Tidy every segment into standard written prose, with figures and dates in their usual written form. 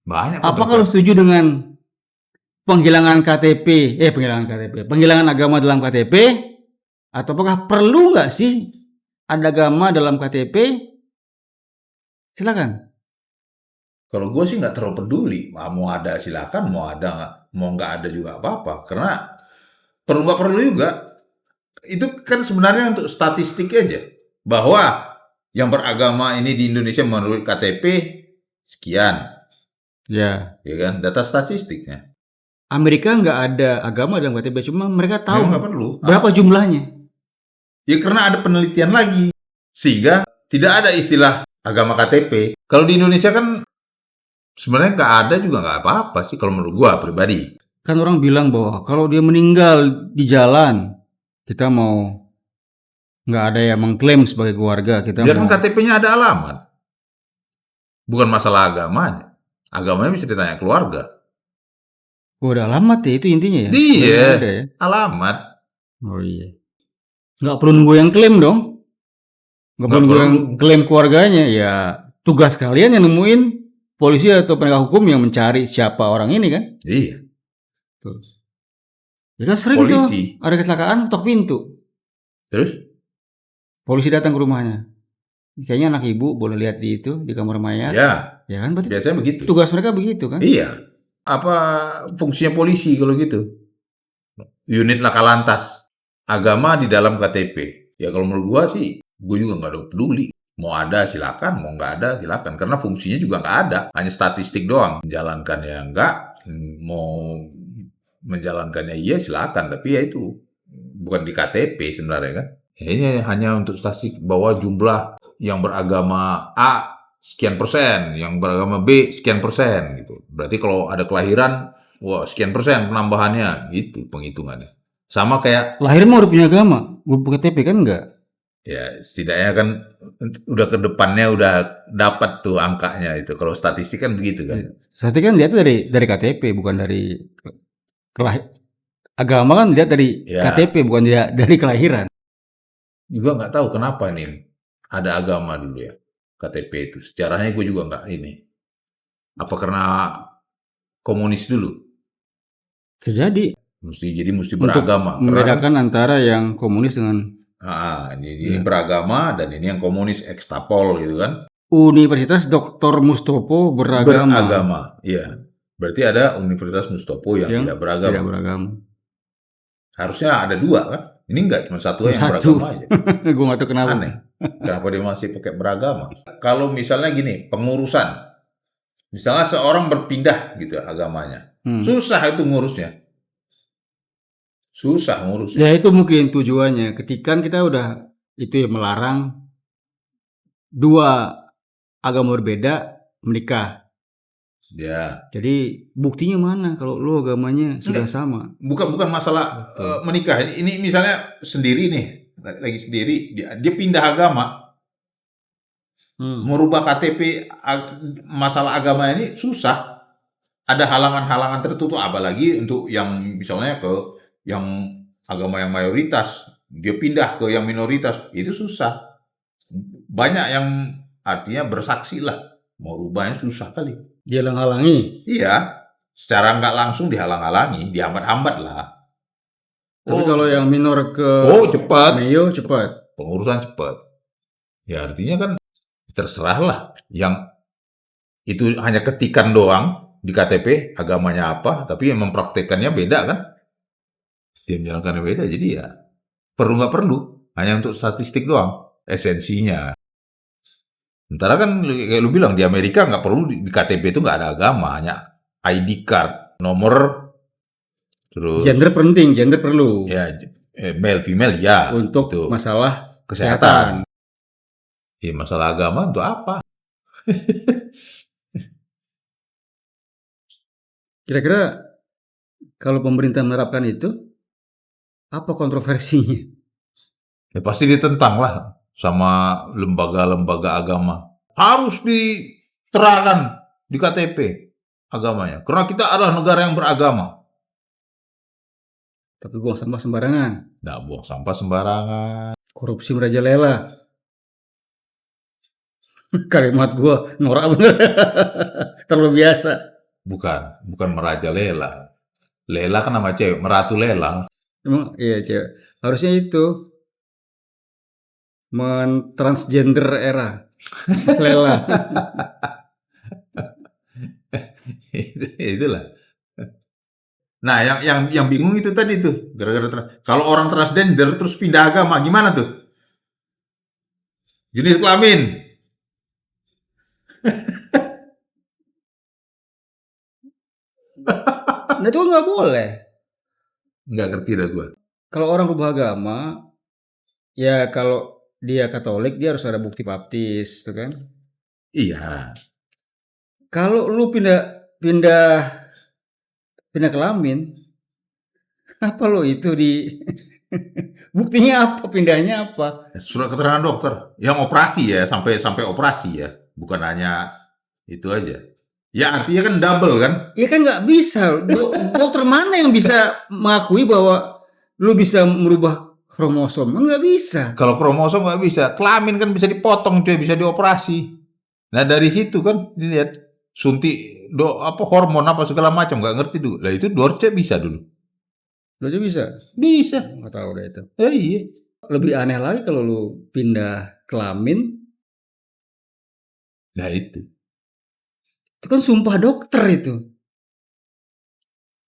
Banyak Apakah lu kontroversi. setuju dengan penghilangan agama dalam KTP? Atau apakah perlu nggak sih ada agama dalam KTP? Silakan. Kalau gue sih nggak terlalu peduli. Mau ada silakan, mau ada nggak, mau nggak ada juga apa-apa. Karena perlu nggak perlu juga. Itu kan sebenarnya untuk statistik aja. Bahwa yang beragama ini di Indonesia menurut KTP sekian. Ya. Ya kan? Data statistiknya. Amerika nggak ada agama dalam KTP, cuma mereka tahu Memang nggak perlu. berapa jumlahnya. Ya karena ada penelitian lagi. Sehingga tidak ada istilah agama KTP. Kalau di Indonesia kan sebenarnya nggak ada juga nggak apa-apa sih kalau menurut gua pribadi. Kan orang bilang bahwa kalau dia meninggal di jalan, kita mau nggak ada yang mengklaim sebagai keluarga, kita Dia kan mau. KTP-nya ada alamat. Bukan masalah agamanya. Agamanya bisa ditanya keluarga. Oh, ada alamat ya, itu intinya ya? Iya, Ada ya? alamat. Oh iya. Nggak perlu nunggu yang klaim dong. Nggak perlu Nggak nunggu yang perlu. klaim keluarganya. Ya, tugas kalian yang nemuin polisi atau penegak hukum yang mencari siapa orang ini kan? Iya, Tuh. Ya kan sering tuh polisi. ada kecelakaan ketok pintu. Terus? Polisi datang ke rumahnya. Kayaknya anak ibu boleh lihat di itu di kamar mayat. Ya, Ya kan berarti biasanya begitu. tugas mereka begitu kan? Iya. Apa fungsinya polisi kalau gitu? Unit laka lantas. Agama di dalam KTP. Ya kalau menurut gua sih, gua juga nggak ada peduli. Mau ada silakan, mau nggak ada silakan. Karena fungsinya juga nggak ada. Hanya statistik doang. Menjalankannya enggak, mau menjalankannya iya silakan. Tapi ya itu, bukan di KTP sebenarnya kan. Ya, ini hanya untuk statistik bahwa jumlah yang beragama A sekian persen, yang beragama B sekian persen gitu. Berarti kalau ada kelahiran, wah sekian persen penambahannya gitu penghitungannya. Sama kayak Lahir mah udah punya agama, bukan KTP kan enggak? ya setidaknya kan udah ke depannya udah dapat tuh angkanya itu. Kalau statistik kan begitu kan. Statistik kan lihat dari KTP bukan dari agama kan lihat dari Ya KTP bukan dari kelahiran. juga nggak tahu kenapa nih ada agama dulu ya KTP itu. Sejarahnya gue juga nggak ini. Apa karena komunis dulu? Terjadi Mesti untuk beragama. Karena kan membedakan antara yang komunis dengan ini ya, beragama dan ini yang komunis ekstapol gitu kan. Universitas Dr. Mustopo beragama Beragama, iya. Berarti ada Universitas Mustopo yang yang tidak beragama. tidak beragama. Harusnya ada dua kan? Ini enggak, cuma satu Cuma yang satu. beragama aja. Gue nggak tahu kenapa. Aneh. Kenapa dia masih pakai beragama? Kalau misalnya gini, pengurusan. Misalnya seorang berpindah gitu agamanya. Susah itu ngurusnya. Susah ngurusnya. Ya itu mungkin tujuannya. Ketika kita udah itu ya melarang dua agama berbeda menikah. Ya. Jadi buktinya mana kalau lu agamanya sudah Enggak, sama? bukan masalah menikah. Ini misalnya sendiri nih, lagi sendiri, dia pindah agama. Merubah KTP masalah agama ini susah. Ada halangan-halangan tertentu, apalagi untuk yang misalnya ke yang agama yang mayoritas, dia pindah ke yang minoritas, itu susah. Banyak yang artinya bersaksi lah, mau rubahnya susah kali. Dia halangi. Iya, secara nggak langsung dihalang-halangi, dihambat-hambat lah. Tapi kalau yang minor ke cepat. Mayo cepat. Pengurusan cepat. Ya artinya kan terserah lah. Yang itu hanya ketikan doang di KTP agamanya apa, tapi yang mempraktekannya beda kan? Dia menjalankannya beda, jadi ya perlu nggak perlu, hanya untuk statistik doang, esensinya. Sementara kan kayak lu bilang di Amerika nggak perlu di KTP itu nggak ada agama, hanya ID card, nomor, terus Gender penting, gender perlu. ya male female ya untuk itu. masalah kesehatan. Ya, masalah agama untuk apa? Kira-kira kalau pemerintah menerapkan itu, apa kontroversinya? Ya pasti ditentang lah sama lembaga-lembaga agama. Harus diterapkan di KTP agamanya. Karena kita adalah negara yang beragama. Tapi buang sampah sembarangan. Nggak buang sampah sembarangan. Korupsi merajalela. Kalimat gua norak bener. Terlalu biasa. Bukan merajalela. Lela kan nama cewek, meratu lela. Emang iya cewek. Harusnya itu transgender era. Lela. Itulah. Nah, yang bingung itu tadi tuh, gara-gara kalau orang transgender terus pindah agama gimana tuh? Jenis kelamin. Nah itu nggak boleh. Nggak ngerti dah gue. Kalau orang rubah agama, ya kalau dia Katolik dia harus ada bukti baptis, tuh kan? Iya. Kalau lu pindah kelamin, apa lo itu di buktinya apa? Pindahnya apa? Surat keterangan dokter. Yang operasi ya, sampai operasi ya. Bukan hanya itu aja. Ya artinya kan double kan? Ya kan nggak bisa. Dokter mana yang bisa mengakui bahwa lu bisa merubah kromosom? Nggak bisa. Kalau kromosom nggak bisa. Kelamin kan bisa dipotong cuy, bisa dioperasi. Nah dari situ kan dilihat suntik hormon apa segala macam nggak ngerti dulu. Lah itu Dorce bisa dulu. Dorce bisa? Bisa. Nggak tahu deh itu. Iya. Lebih aneh lagi kalau lu pindah kelamin. Nah itu. Itu kan sumpah dokter itu.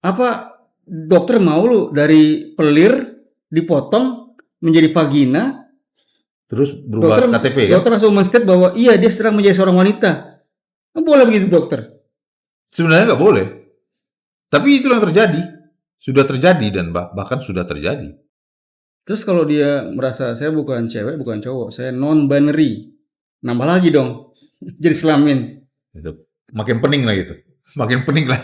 Apa dokter mau lu dari pelir dipotong menjadi vagina? Terus berubah KTP kan? Dokter langsung men-state bahwa iya dia sedang menjadi seorang wanita. Nggak boleh begitu dokter. Sebenarnya nggak boleh. Tapi itu yang terjadi. Sudah terjadi dan bahkan sudah terjadi. Terus kalau dia merasa saya bukan cewek, bukan cowok, saya non-binary. Nambah lagi dong. Jadi kelamin. Itu. Makin pening lah gitu. Makin pening lah.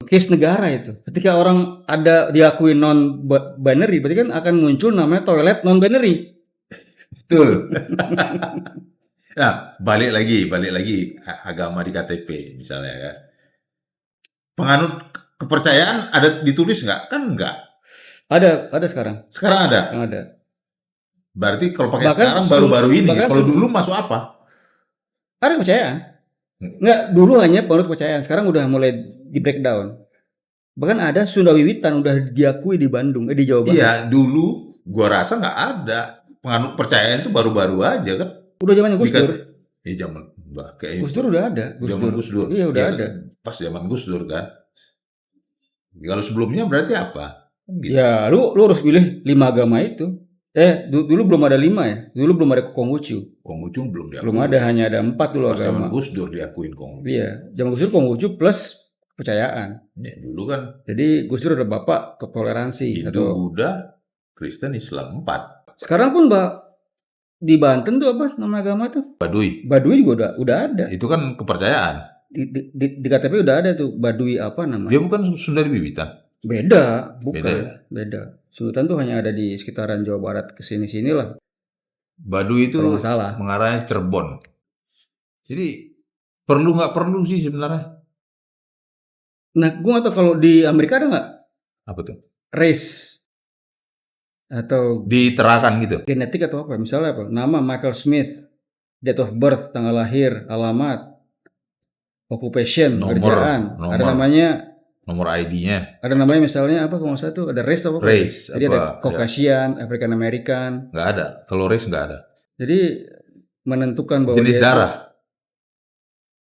Case negara itu. Ketika orang ada diakui non-binary, berarti kan akan muncul namanya toilet non-binary. Betul. Nah, balik lagi agama di KTP misalnya kan. Penganut kepercayaan ada ditulis nggak? Kan nggak. Ada sekarang. Sekarang ada. Ada. Berarti kalau pakai sekarang baru-baru ini. Kalau dulu masuk apa? Ada kepercayaan. Nggak, dulu hanya penganut kepercayaan. Sekarang udah mulai di breakdown. Bahkan ada Sunda Wiwitan udah diakui di Bandung, di Jawa Barat. Iya, dulu gua rasa nggak ada. Penganut kepercayaan itu baru-baru aja kan. Udah zaman Gus Dur. Iya zaman Gus Dur udah ada. Gus Dur. Iya udah ada. Pas zaman Gus Dur kan. Kalau sebelumnya berarti apa? Gitu. Ya, lu harus pilih 5 agama itu. Dulu belum ada 5 ya. Dulu belum ada Konghucu. Konghucu belum diakui. Belum ada, hanya ada 4 dulu pas agama. Zaman Gus Dur diakuin Konghucu. Iya, zaman Gus Dur Konghucu plus kepercayaan. Ya, dulu kan. Jadi Gus Dur ada bapak toleransi. Hindu, Buddha, Kristen, Islam 4. Sekarang pun di Banten tuh apa nama agama tuh? Baduy. Baduy juga udah ada. Itu kan kepercayaan. Di KTP udah ada tuh Baduy apa namanya? Dia bukan Sunda Wiwitan. Beda, bukan. Beda. Sultan tuh hanya ada di sekitaran Jawa Barat kesini-sini lah. Baduy itu mengarahnya Cirebon. Jadi perlu nggak perlu sih sebenarnya. Nah, gue nggak tahu kalau di Amerika ada nggak? Apa tuh? Race atau diterapkan gitu. Genetik atau apa? Misalnya apa? Nama Michael Smith, date of birth, tanggal lahir, alamat, occupation, kerjaan. Ada namanya. Nomor ID-nya. Ada namanya misalnya apa? Kalau nggak salah tuh ada race apa? Race. Jadi ada Caucasian, African American. Nggak ada. Kalau race nggak ada. Jadi menentukan bahwa jenis darah.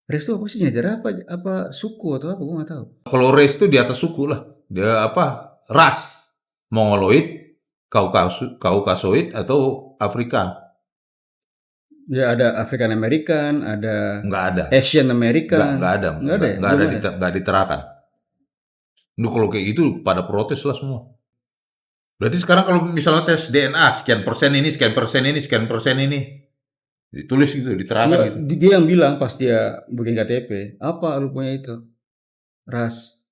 Race itu apa sih? Jenis darah apa suku atau apa? Gue nggak tahu. Kalau race itu di atas suku lah. Dia apa? Ras. Mongoloid, Kaukasoid atau Afrika. Ya ada African American, ada. Nggak ada. Asian American. Nggak ada. Nggak diterakan. Lu kalau kayak gitu pada protes lah semua. Berarti sekarang kalau misalnya tes DNA sekian persen ini, sekian persen ini, sekian persen ini, ditulis gitu, diterangkan gitu. Dia yang bilang pas dia bikin KTP, apa lu punya itu? Ras.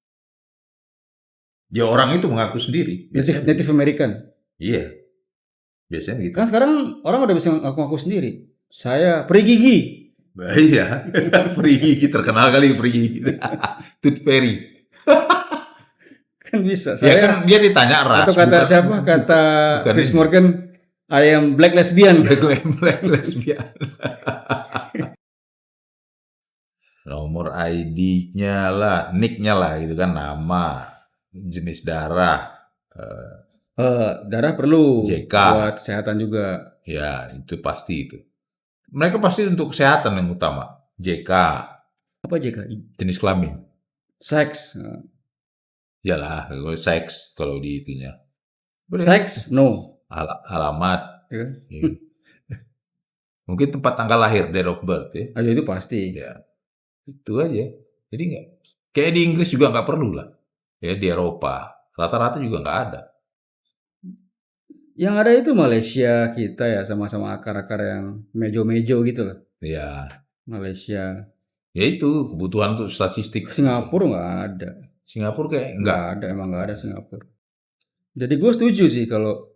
Ya orang itu mengaku sendiri. Native American. Iya. Biasanya gitu. Kan sekarang orang udah bisa ngaku sendiri. Saya peri gigi. Iya. Peri gigi terkenal kali peri gigi. Tooth fairy. Kan bisa. Saya kan dia ditanya ras. Atau kata siapa? Kata Chris Morgan, I am black lesbian. Black lesbian. Nomor ID-nya lah, nick-nya lah gitu kan, nama, jenis darah, Darah perlu JK. buat kesehatan juga. Ya, itu pasti itu. Mereka pasti untuk kesehatan yang utama. JK, Apa JK? jenis kelamin. Seks. Yalah, kalau seks kalau di itunya. Seks? No. Alamat. Ya. Ya. Mungkin tempat tanggal lahir, date of birth ya. Ayo itu pasti. Ya. Itu aja. Jadi nggak. Kayak di Inggris juga nggak perlu lah. Ya di Eropa rata-rata juga nggak ada. Yang ada itu Malaysia kita ya, sama-sama akar-akar yang mejo-mejo gitu loh. Ya. Malaysia. Ya itu kebutuhan untuk statistik. Singapura nggak ada. Singapura kayak Nggak ada, emang nggak ada Singapura. Jadi gue setuju sih kalau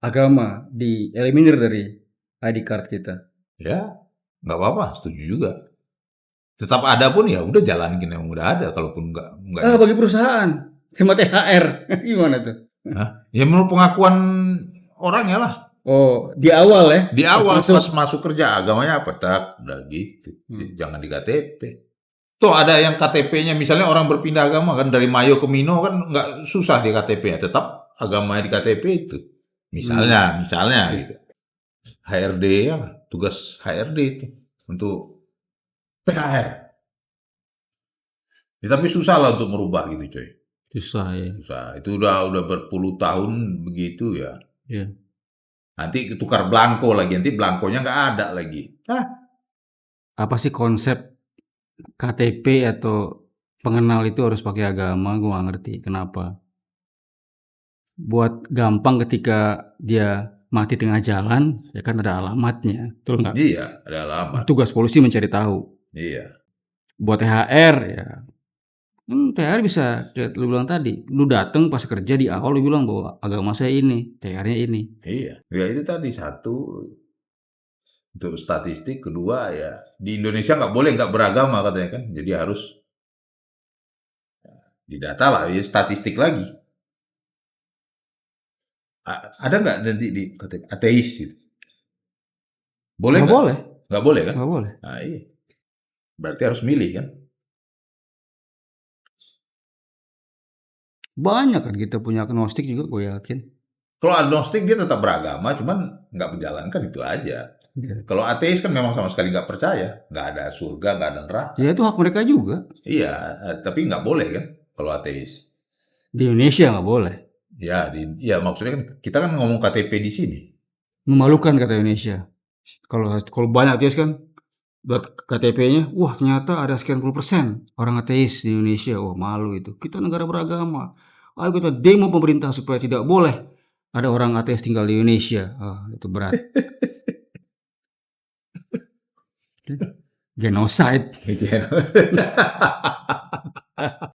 agama dieliminir dari ID card kita. Ya, nggak apa-apa, setuju juga. Tetap ada pun ya udah jalanin yang udah ada. Kalaupun nggak. Bagi perusahaan sama THR gimana tuh? Hah? Ya menurut pengakuan orang ya lah. Oh, di awal ya? Di awal pas masuk kerja agamanya apa? Tak, udah gitu. Jangan di KTP. Tuh ada yang KTP-nya misalnya orang berpindah agama kan dari Mayo ke Mino kan nggak susah di KTP ya. Tetap agamanya di KTP itu. Misalnya gitu. HRD ya, tugas HRD itu untuk THR. Ya, tapi susah lah untuk merubah gitu, coy. Susah ya. Susah. Itu udah berpuluh tahun begitu ya. Iya. Nanti tukar belangko lagi, nanti belangkonya nggak ada lagi. Apa sih konsep KTP atau pengenal itu harus pakai agama? Gue nggak ngerti kenapa. Buat gampang ketika dia mati tengah jalan, ya kan ada alamatnya, betul nggak? Iya, ada alamat. Tugas polisi mencari tahu. Iya. Buat THR ya, THR bisa, lu bilang tadi, lu datang pas kerja di awal lu bilang bahwa agama saya ini, THR-nya ini. Iya, ya itu tadi satu untuk statistik, kedua ya di Indonesia nggak boleh nggak beragama katanya kan, jadi harus didata lah, ya statistik lagi. Ada nggak nanti di KTP ateis gitu? Boleh nggak? Boleh. Nggak boleh kan? Nggak boleh. Nah, iya. Berarti harus milih kan? Banyak kan kita punya agnostik juga, gue yakin. Kalau agnostik dia tetap beragama, cuman nggak menjalankan itu aja. Ya. Kalau ateis kan memang sama sekali nggak percaya, nggak ada surga, nggak ada neraka. Ya itu hak mereka juga. Iya, tapi nggak boleh kan kalau ateis. Di Indonesia nggak boleh. Ya maksudnya kan kita kan ngomong KTP di sini. Memalukan kata Indonesia. Kalau banyak ateis kan, buat KTP-nya, wah ternyata ada sekian puluh persen orang ateis di Indonesia. Wah malu itu. Kita negara beragama. Ayo kita demo pemerintah supaya tidak boleh ada orang ateis tinggal di Indonesia. Itu berat. Genocide.